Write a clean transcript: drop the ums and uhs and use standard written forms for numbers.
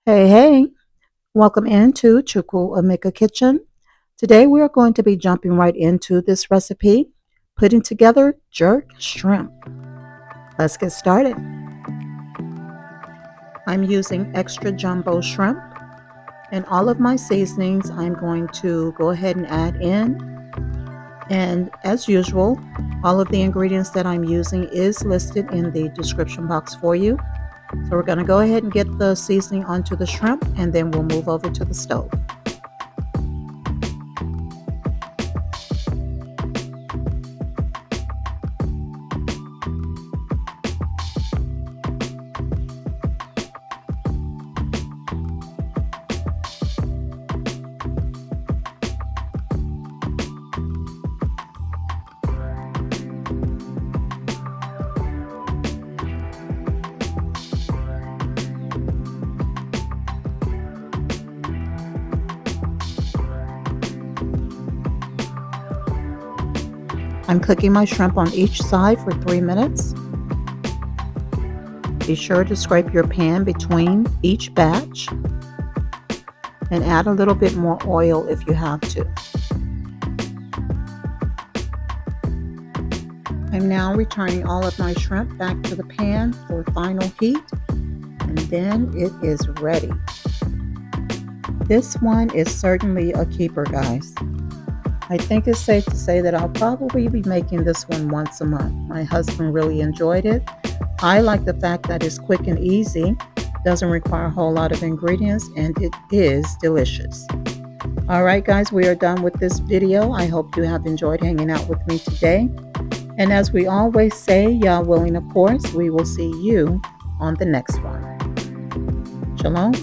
Hey, welcome into CHUCKWUEMEKA kitchen. Today we are going to be jumping right into this recipe, putting together jerk shrimp. Let's get started. I'm using extra jumbo shrimp, and all of my seasonings I'm going to go ahead and add in. And as usual, all of the ingredients that I'm using is listed in the description box for you. So we're going to go ahead and get the seasoning onto the shrimp, and then we'll move over to the stove. I'm cooking my shrimp on each side for 3 minutes. Be sure to scrape your pan between each batch and add a little bit more oil if you have to. I'm now returning all of my shrimp back to the pan for final heat, and then it is ready. This one is certainly a keeper, guys. I think it's safe to say that I'll probably be making this one once a month. My husband really enjoyed it. I like the fact that it's quick and easy, doesn't require a whole lot of ingredients, and it is delicious. All right, guys, we are done with this video. I hope you have enjoyed hanging out with me today. And as we always say, Yah willing, of course, we will see you on the next one. Shalom.